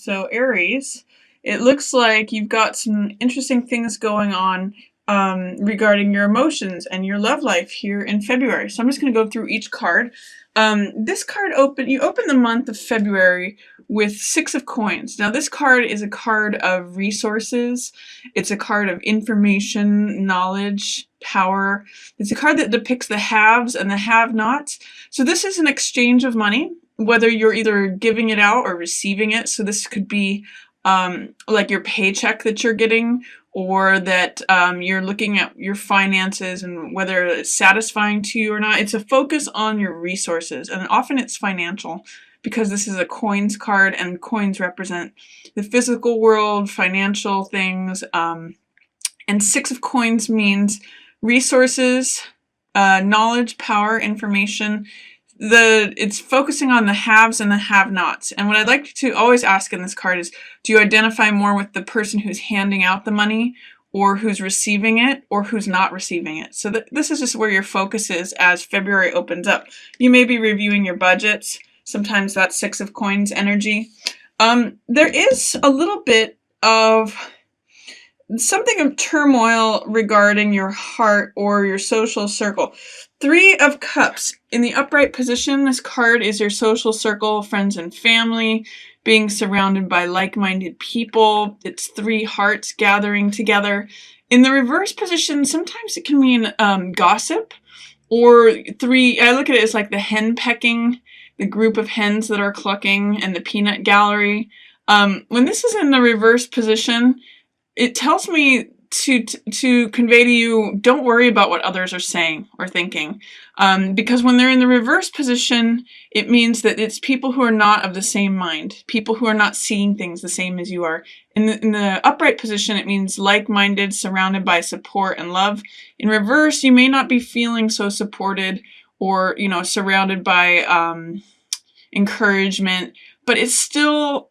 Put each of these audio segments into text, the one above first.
So Aries, it looks like you've got some interesting things going on regarding your emotions and your love life here in February. So I'm just going to go through each card. This card you open the month of February with 6 of coins. Now this card is a card of resources. It's a card of information, knowledge, power. It's a card that depicts the haves and the have-nots. So this is an exchange of money, whether you're either giving it out or receiving it. So this could be like your paycheck that you're getting, or that you're looking at your finances and whether it's satisfying to you or not. It's a focus on your resources, and often it's financial because this is a coins card, and coins represent the physical world, financial things, and 6 of coins means resources, knowledge, power, information. It's focusing on the haves and the have-nots. And what I'd like to always ask in this card is, do you identify more with the person who's handing out the money, or who's receiving it, or who's not receiving it? So this is just where your focus is as February opens up. You may be reviewing your budgets. Sometimes that's 6 of coins energy. There is a little bit of something of turmoil regarding your heart or your social circle. 3 of Cups. In the upright position, this card is your social circle, friends and family, being surrounded by like-minded people. It's 3 hearts gathering together. In the reverse position, sometimes it can mean gossip, or 3, I look at it as like the hen pecking, the group of hens that are clucking, and the peanut gallery. When this is in the reverse position, it tells me to convey to you, don't worry about what others are saying or thinking. Because when they're in the reverse position, it means that it's people who are not of the same mind, people who are not seeing things the same as you are. In the upright position, it means like-minded, surrounded by support and love. In reverse, you may not be feeling so supported or, surrounded by encouragement, but it's still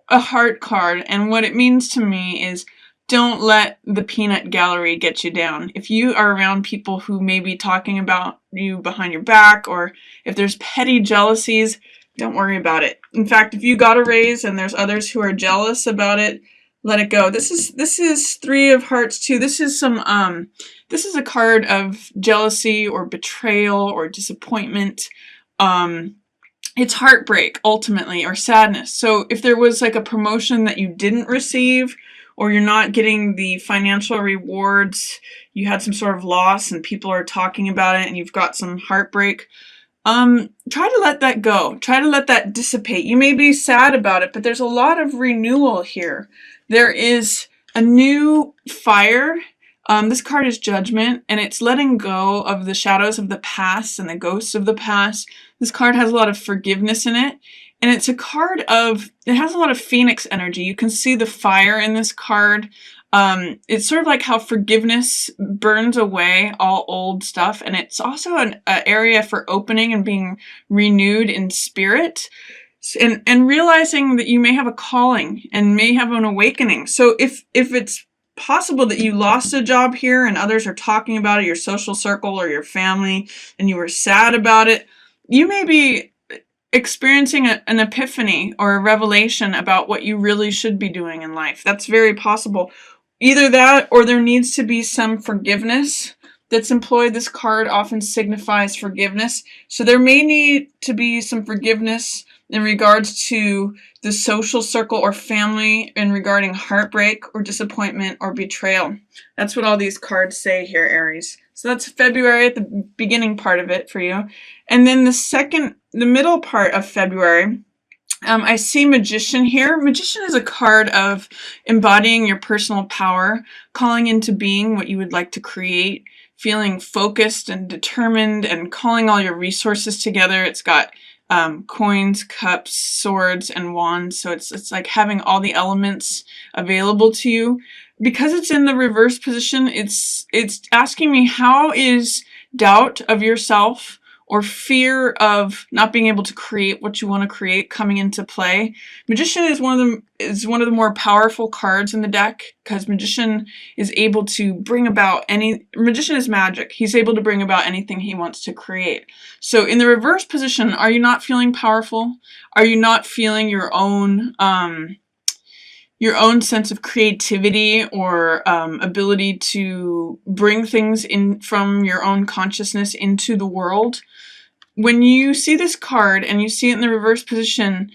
a heart card. And what it means to me is, don't let the peanut gallery get you down. If you are around people who may be talking about you behind your back, or if there's petty jealousies, don't worry about it. In fact, if you got a raise and there's others who are jealous about it, let it go. This is 3 of Hearts too. This is a card of jealousy or betrayal or disappointment. It's heartbreak ultimately, or sadness. So if there was like a promotion that you didn't receive, or you're not getting the financial rewards, you had some sort of loss and people are talking about it and you've got some heartbreak, try to let that go. Try to let that dissipate. You may be sad about it, but there's a lot of renewal here. There is a new fire. This card is Judgment, and it's letting go of the shadows of the past and the ghosts of the past. This card has a lot of forgiveness in it. And it's a card it has a lot of phoenix energy. You can see the fire in this card. It's sort of like how forgiveness burns away all old stuff. And it's also an area for opening and being renewed in spirit. And realizing that you may have a calling and may have an awakening. So if it's possible that you lost a job here and others are talking about it, your social circle or your family, and you were sad about it, you may be experiencing an epiphany or a revelation about what you really should be doing in life. That's very possible. Either that, or there needs to be some forgiveness that's employed. This card often signifies forgiveness. So there may need to be some forgiveness in regards to the social circle or family, and regarding heartbreak or disappointment or betrayal. That's what all these cards say here, Aries. So that's February, at the beginning part of it for you. And then the middle part of February, I see Magician here. Magician is a card of embodying your personal power, calling into being what you would like to create, feeling focused and determined, and calling all your resources together. It's got coins, cups, swords, and wands. So it's like having all the elements available to you. Because it's in the reverse position, it's asking me, how is doubt of yourself or fear of not being able to create what you want to create coming into play. Magician is one of the more powerful cards in the deck, because Magician is able to bring about Magician is magic. He's able to bring about anything he wants to create. So in the reverse position, are you not feeling powerful? Are you not feeling your own sense of creativity or ability to bring things in from your own consciousness into the world? When you see this card and you see it in the reverse position,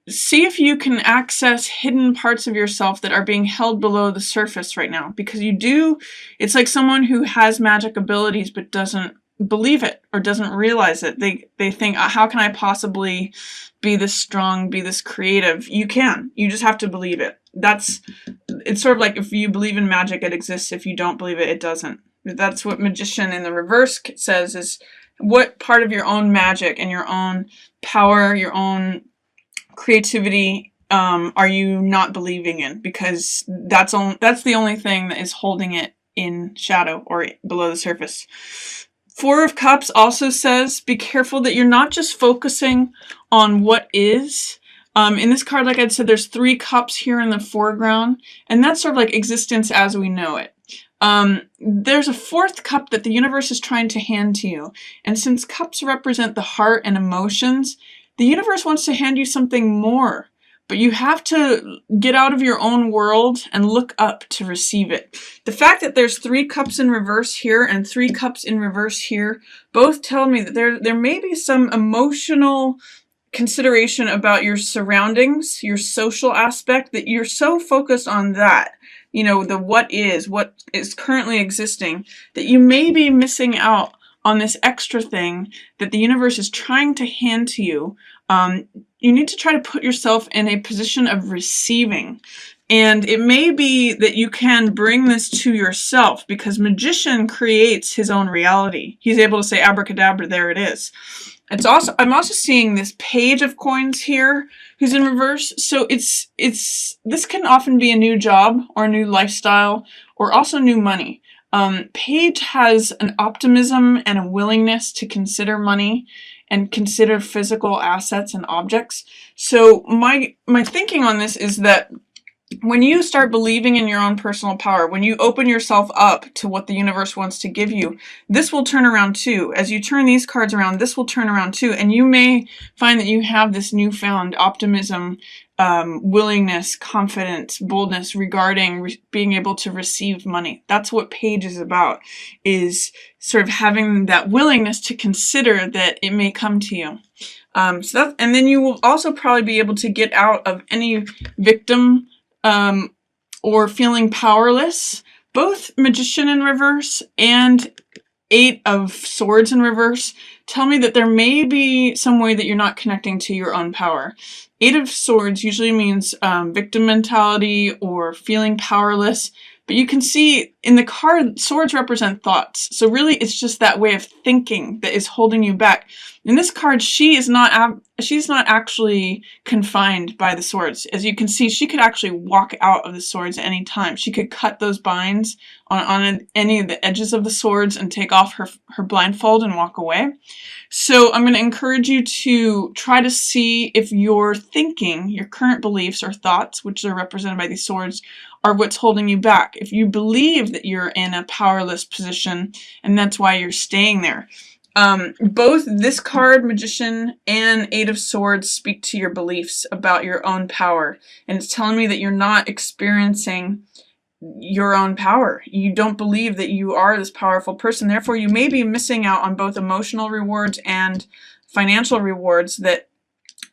see if you can access hidden parts of yourself that are being held below the surface right now. Because it's like someone who has magic abilities but doesn't believe it or doesn't realize it. They think, how can I possibly be this strong, be this creative? You can. You just have to believe it. It's sort of like if you believe in magic, it exists. If you don't believe it, it doesn't. That's what Magician in the reverse says, is what part of your own magic and your own power, your own creativity are you not believing in? Because that's the only thing that is holding it in shadow or below the surface. Four of Cups also says, be careful that you're not just focusing on what is. In this card, like I said, there's 3 cups here in the foreground, and that's sort of like existence as we know it. There's a 4th cup that the universe is trying to hand to you, and since cups represent the heart and emotions, the universe wants to hand you something more, but you have to get out of your own world and look up to receive it. The fact that there's 3 cups in reverse here and 3 cups in reverse here both tell me that there may be some emotional consideration about your surroundings, your social aspect, that you're so focused on that, the what is currently existing, that you may be missing out on this extra thing that the universe is trying to hand to you. You need to try to put yourself in a position of receiving. And it may be that you can bring this to yourself, because Magician creates his own reality. He's able to say abracadabra, there it is. I'm also seeing this Page of Coins here, who's in reverse. So this can often be a new job or a new lifestyle, or also new money. Page has an optimism and a willingness to consider money and consider physical assets and objects. So my thinking on this is that when you start believing in your own personal power, when you open yourself up to what the universe wants to give you, this will turn around too. As you turn these cards around, this will turn around too. And you may find that you have this newfound optimism, willingness, confidence, boldness regarding being able to receive money. That's what Page is about, is sort of having that willingness to consider that it may come to you. And then you will also probably be able to get out of any victim or feeling powerless. Both Magician in reverse and 8 of Swords in reverse tell me that there may be some way that you're not connecting to your own power. 8 of Swords usually means victim mentality or feeling powerless. But you can see in the card, swords represent thoughts. So really, it's just that way of thinking that is holding you back. In this card, she's not actually confined by the swords. As you can see, she could actually walk out of the swords at any time. She could cut those binds on any of the edges of the swords and take off her blindfold and walk away. So I'm going to encourage you to try to see if your thinking, your current beliefs or thoughts, which are represented by these swords, are what's holding you back. If you believe that you're in a powerless position and that's why you're staying there. Both this card, Magician, and 8 of Swords speak to your beliefs about your own power. And it's telling me that you're not experiencing your own power. You don't believe that you are this powerful person. Therefore, you may be missing out on both emotional rewards and financial rewards that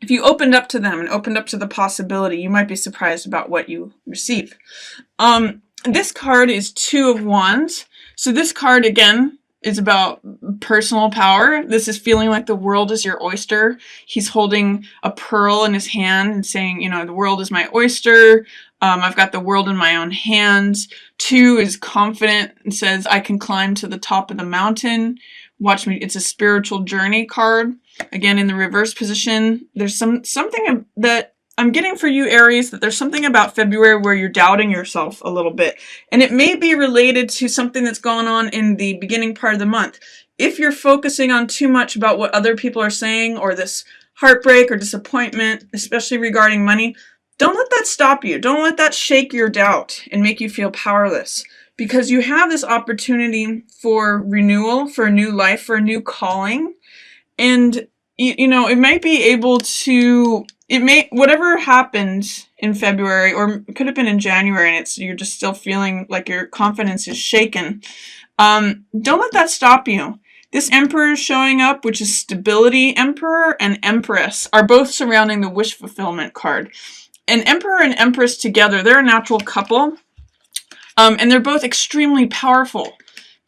if you opened up to them and opened up to the possibility, you might be surprised about what you receive. This card is 2 of Wands. So this card, again, is about personal power. This is feeling like the world is your oyster. He's holding a pearl in his hand and saying, the world is my oyster. I've got the world in my own hands. 2 is confident and says, I can climb to the top of the mountain. Watch me. It's a spiritual journey card. Again, in the reverse position, there's something that I'm getting for you, Aries, that there's something about February where you're doubting yourself a little bit. And it may be related to something that's going on in the beginning part of the month. if you're focusing on too much about what other people are saying, or this heartbreak or disappointment, especially regarding money, don't let that stop you. Don't let that shake your doubt and make you feel powerless, because you have this opportunity for renewal, for a new life, for a new calling. And you know, it might be able to, whatever happened in February, or it could have been in January, and you're just still feeling like your confidence is shaken. Don't let that stop you. This Emperor is showing up, which is Stability Emperor, and Empress are both surrounding the wish fulfillment card. And Emperor and Empress together, they're a natural couple, and they're both extremely powerful.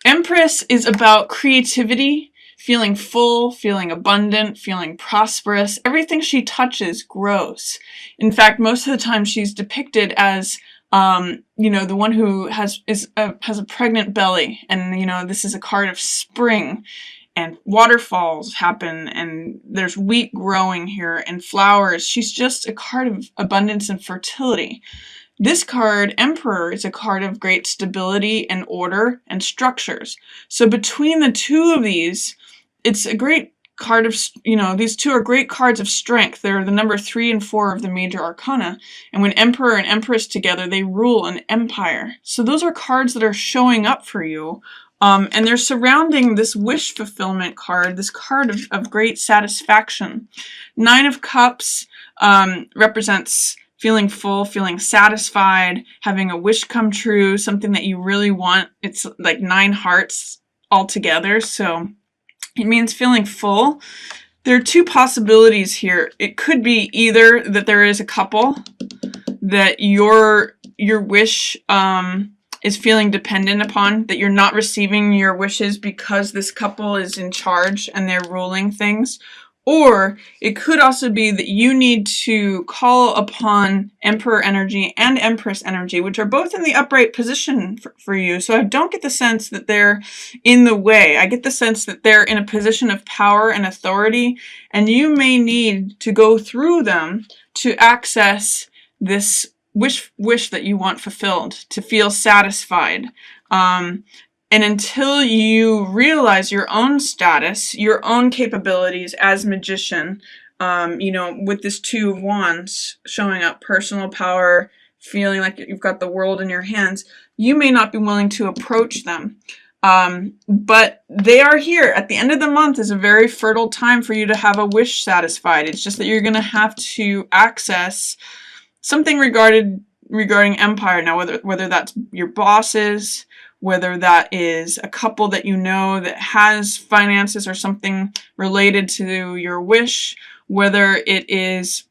Empress is about creativity, feeling full, feeling abundant, feeling prosperous. Everything she touches grows. In fact, most of the time she's depicted as, you know, the one who has a pregnant belly, and you know, this is a card of spring, and waterfalls happen, and there's wheat growing here, and flowers. She's just a card of abundance and fertility. This card, Emperor, is a card of great stability and order and structures. So between the two of these, it's a great card of, you know, these two are great cards of strength. They're the number 3 and 4 of the major arcana. And when Emperor and Empress together, they rule an empire. So those are cards that are showing up for you. And they're surrounding this wish fulfillment card, this card of great satisfaction. 9 of Cups represents feeling full, feeling satisfied, having a wish come true, something that you really want. It's like 9 hearts all together, so it means feeling full. There are 2 possibilities here. It could be either that there is a couple that your wish is feeling dependent upon, that you're not receiving your wishes because this couple is in charge and they're ruling things. Or it could also be that you need to call upon Emperor energy and Empress energy, which are both in the upright position for you. So I don't get the sense that they're in the way. I get the sense that they're in a position of power and authority, and you may need to go through them to access this wish that you want fulfilled, to feel satisfied. And until you realize your own status, your own capabilities as magician, you know, with this 2 of Wands showing up, personal power, feeling like you've got the world in your hands, you may not be willing to approach them. But they are here. At the end of the month is a very fertile time for you to have a wish satisfied. It's just that you're going to have to access something regarding empire. Now, whether that's your bosses, whether that is a couple that you know that has finances or something related to your wish, whether it is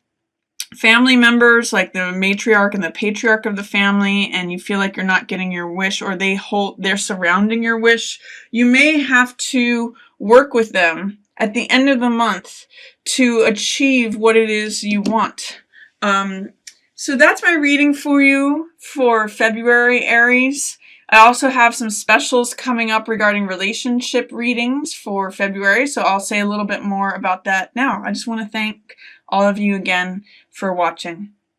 family members like the matriarch and the patriarch of the family, and you feel like you're not getting your wish, or they're surrounding your wish, you may have to work with them at the end of the month to achieve what it is you want. So that's my reading for you for February, Aries. I also have some specials coming up regarding relationship readings for February, so I'll say a little bit more about that now. I just want to thank all of you again for watching.